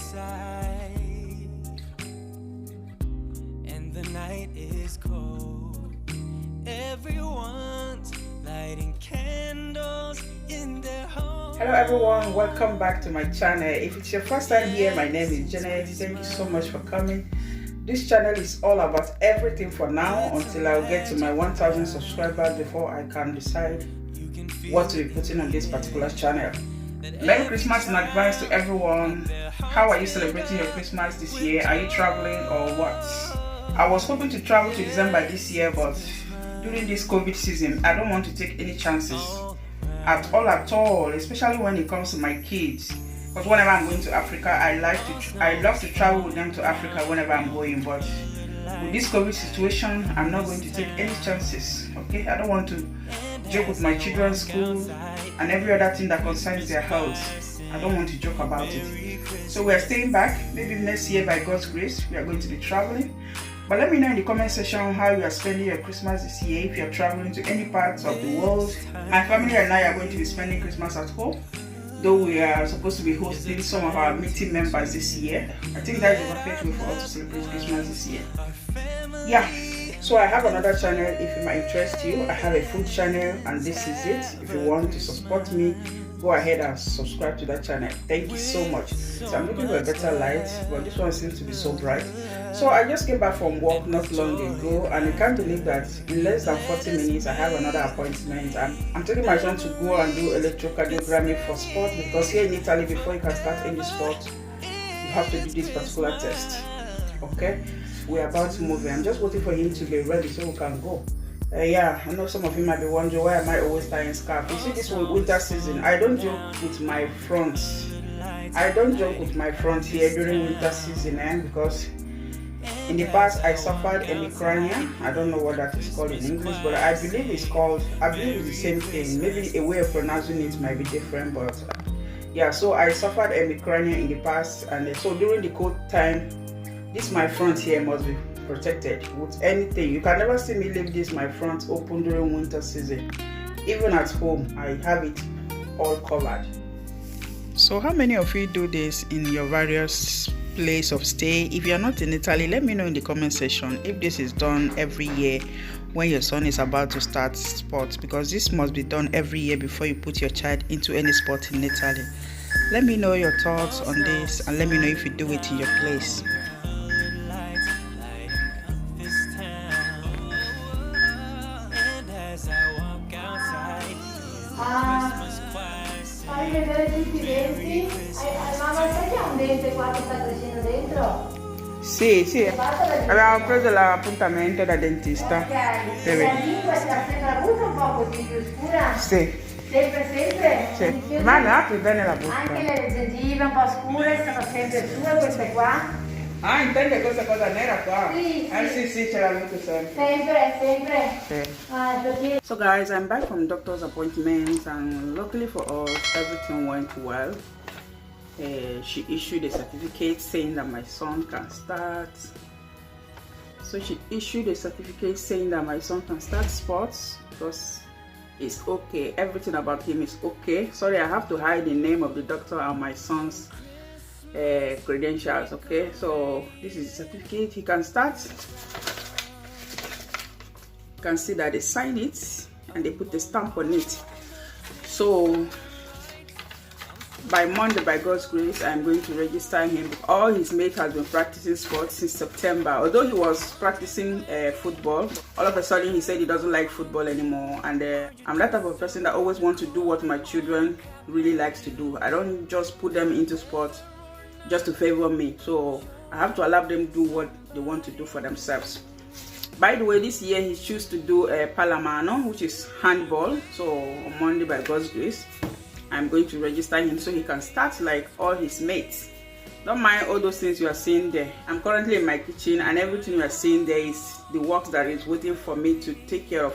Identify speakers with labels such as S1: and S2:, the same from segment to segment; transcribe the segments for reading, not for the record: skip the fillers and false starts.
S1: outside and the night is cold. Everyone's lighting candles in their home.
S2: Hello everyone, welcome back to my channel. If it's your first time here, my name is Janet. Thank you so much for coming. This channel is all about everything for now until I'll get to my 1000 subscribers before I can decide what to be putting on this particular channel. Merry Christmas in advance to everyone. How are you celebrating your Christmas this year? Are you traveling or what? I was hoping to travel to December this year, but during this COVID season, I don't want to take any chances at all, especially when it comes to my kids. Because whenever I'm going to Africa, I love to travel with them to Africa whenever I'm going. But with this COVID situation, I'm not going to take any chances. Okay, I don't want to joke with my children's school and every other thing that concerns their health. I don't want to joke about it. So we're staying back. Maybe next year, by God's grace, we are going to be traveling. But let me know in the comment section how you are spending your Christmas this year. If you're traveling to any parts of the world. My family and I are going to be spending Christmas at home, though we are supposed to be hosting some of our meeting members this year. I think that's the perfect way for us to celebrate Christmas this year. Yeah, so I have another channel if it might interest you. I have a food channel and this is it. If you want to support me, go ahead and subscribe to that channel. Thank you so much. So I'm looking for a better light, but this one seems to be so bright. So I just came back from work not long ago, and I can't believe that in less than 40 minutes I have another appointment. I'm taking my son to go and do electrocardiogram for sport, because here in Italy, before you can start any sport, you have to do this particular test. Okay, we're about to move in. I'm just waiting for him to be ready so we can go. Yeah, I know some of you might be wondering why am I always tying scarf. You see, this winter season, I don't joke with my front. I don't joke with my front here during winter season, because in the past I suffered hemicrania. I don't know what that is called in English, but I believe it's the same thing. Maybe a way of pronouncing it might be different, but yeah, so I suffered hemicrania in the past, and so during the cold time, this my front here must be protected with anything. You can never see me leave this my front open during winter season. Even at home, I have it all covered. So how many of you do this in your various place of stay? If you're not in Italy, let me know in the comment section if this is done every year when your son is about to start sports, because this must be done every year before you put your child into any sport in Italy. Let me know your thoughts on this, and let me know if you do it in your place.
S3: Fai vedere tutti i denti. Mamma, sai che ha un dente qua che sta crescendo dentro?
S2: Sì, avevamo preso l'appuntamento da dentista.
S3: Ok, la lingua ti ha sempre avuto un po' così più scura?
S2: Sì.
S3: Sempre?
S2: Sì. Ma no, più bene la bocca.
S3: Anche le gengive un po' scure sono sempre sue queste qua?
S2: Ah, intende questa cosa nera qua?
S3: Sì.
S2: Sì, ce l'ho avuto sempre.
S3: Sempre?
S2: Sì.
S3: Perché...
S2: So guys, I'm back from doctor's appointments, and luckily for us, everything went well. She issued a certificate saying that my son can start. So she issued a certificate saying that my son can start sports because it's okay. Everything about him is okay. Sorry, I have to hide the name of the doctor and my son's credentials. Okay, so this is the certificate. He can start. You can see that they sign it and they put a stamp on it. So by Monday, by God's grace, I'm going to register him. All his mates has been practicing sports since September. Although he was practicing football, all of a sudden he said he doesn't like football anymore. And I'm that type of person that always wants to do what my children really likes to do. I don't just put them into sports just to favor me. So I have to allow them do what they want to do for themselves. By the way, this year he chose to do Palamano, which is handball. So on Monday, by God's grace, I'm going to register him so he can start like all his mates. Don't mind all those things you are seeing there. I'm currently in my kitchen, and everything you are seeing there is the work that is waiting for me to take care of.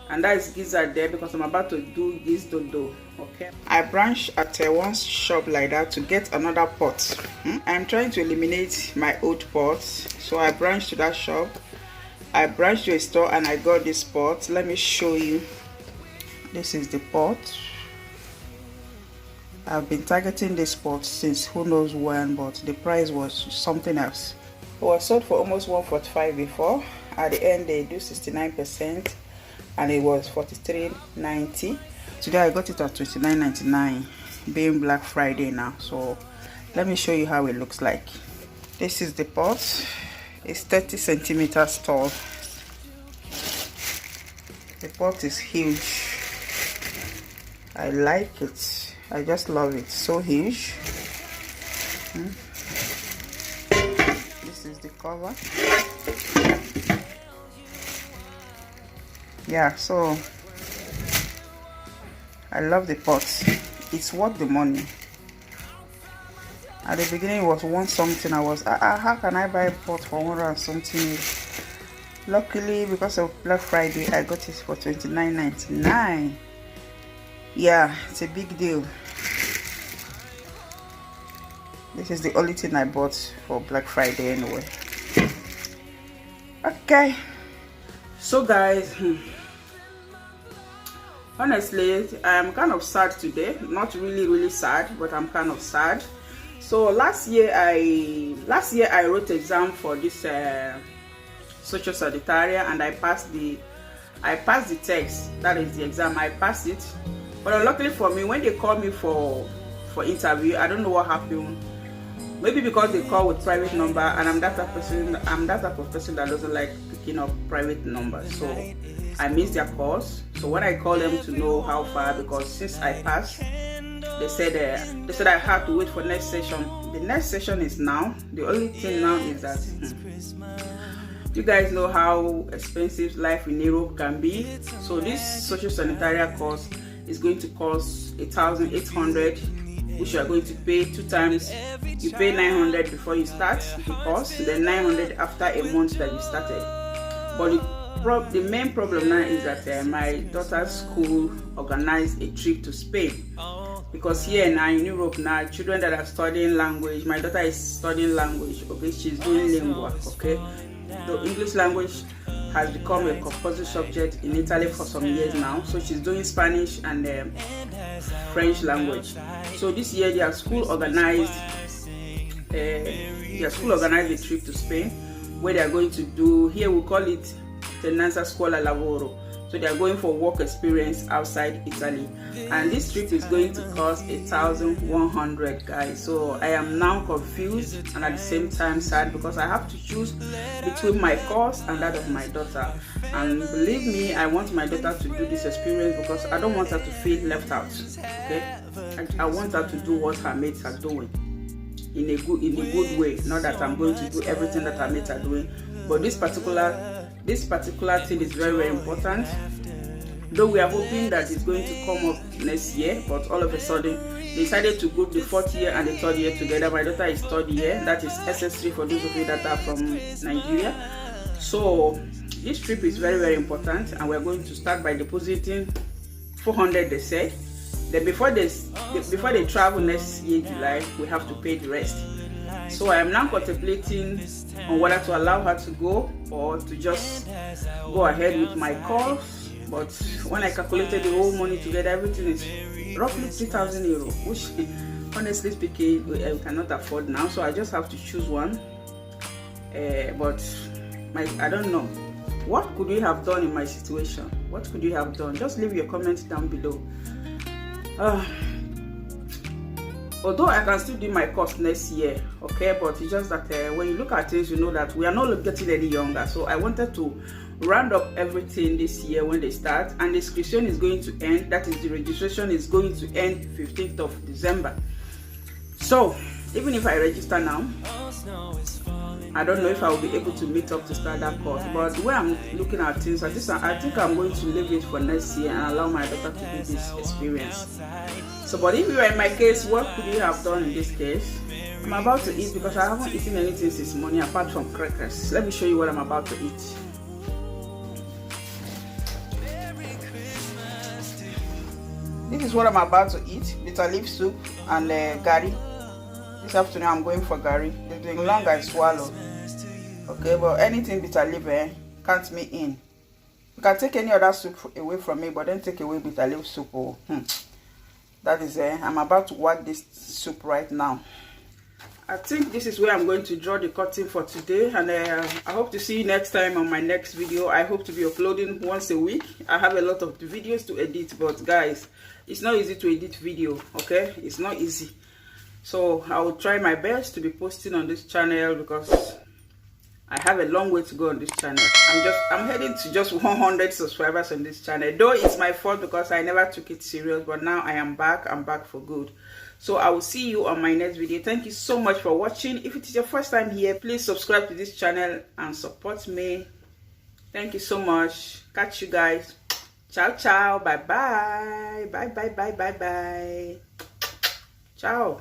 S2: And that is gizzard there because I'm about to do this dodo. Okay, I branched at one shop like that to get another pot. I'm trying to eliminate my old pot, so I branched to that shop. I branched to a store and I got this pot. Let me show you. This is the pot. I've been targeting this pot since who knows when, but the price was something else. It was sold for almost 145 before. At the end they do 69% and it was 43.90. Today I got it at 29.99, being Black Friday now. So let me show you how it looks like. This is the pot. It's 30 centimeters tall. The pot is huge. I like it. I just love it. So huge. This is the cover. Yeah, so I love the pot. It's worth the money. At the beginning it was one something. I was how can I buy a pot for 100 and something? Luckily, because of Black Friday, I got it for 29.99. Yeah, it's a big deal. This is the only thing I bought for Black Friday anyway. Okay, so guys, honestly, I'm kind of sad today. Not really sad, but I'm kind of sad. So last year I wrote exam for this social sanitarian, and I passed the text. That is the exam. I passed it, but unluckily for me, when they called me for interview, I don't know what happened. Maybe because they call with private number, and I'm that type of person that doesn't like picking up private numbers. So I missed their calls. So when I called them to know how far, because since I passed, they said I had to wait for next session. The next session is now. The only thing now is that you guys know how expensive life in Europe can be. So this social sanitarian course is going to cost 1,800, which you are going to pay 2 times. You pay 900 before you start the course, then 900 after a month that you started. But the main problem now is that my daughter's school organized a trip to Spain, because here now in Europe now, children that are studying language, my daughter is studying language, okay, she's doing lingua, okay. The English language has become a compulsory subject in Italy for some years now, so she's doing Spanish and French language. So this year their school organized a trip to Spain, where they are going to do, here we call it Tenanza Scuola Lavoro. So they are going for work experience outside Italy, and this trip is going to cost 1,100, guys. So I am now confused and at the same time sad, because I have to choose between my course and that of my daughter. And believe me, I want my daughter to do this experience because I don't want her to feel left out. Okay, I want her to do what her mates are doing in a good way. Not that I'm going to do everything that her mates are doing, but this particular thing is very important. Though we are hoping that it's going to come up next year, but all of a sudden they decided to group the 4th year and the 3rd year together. My daughter is 3rd year, that is SS3 for those of you that are from Nigeria. So this trip is very important, and we're going to start by depositing 400, they said. Then before they travel next year July, we have to pay the rest. So I am now contemplating on whether to allow her to go or to just go ahead with my course. But when I calculated the whole money together, everything is roughly 3,000 euro, which honestly speaking we cannot afford now. So I just have to choose one. But I don't know. What could we have done in my situation? What could you have done? Just leave your comments down below. Although I can still do my course next year, okay, but it's just that when you look at things, you know that we are not getting any younger. So I wanted to round up everything this year when they start, and the inscription is going to end, that is the registration is going to end 15th of December. So even if I register now, I don't know if I will be able to meet up to start that course. But the way I'm looking at things, I think I'm going to leave it for next year and allow my daughter to do this experience. So, but if you were in my case, what could you have done in this case? I'm about to eat because I haven't eaten anything since morning apart from crackers. Let me show you what I'm about to eat. This is what I'm about to eat: bitter leaf soup and gari. This afternoon I'm going for gari. It's been long I swallow. Okay, but anything bitter leaf can't me in. You can take any other soup away from me, but don't take away bitter leaf soup. That is I'm about to whack this soup right now. I think this is where I'm going to draw the curtain for today, and I hope to see you next time on my next video. I hope to be uploading once a week. I have a lot of videos to edit, but guys, it's not easy to edit video, okay? It's not easy. So I will try my best to be posting on this channel, because I have a long way to go on this channel. I'm heading to just 100 subscribers on this channel, though it's my fault because I never took it serious. But now I am back. I'm back for good. So I will see you on my next video. Thank you so much for watching. If it is your first time here, please subscribe to this channel and support me. Thank you so much. Catch you guys. Ciao, ciao. Bye bye. Bye bye bye bye bye. Ciao.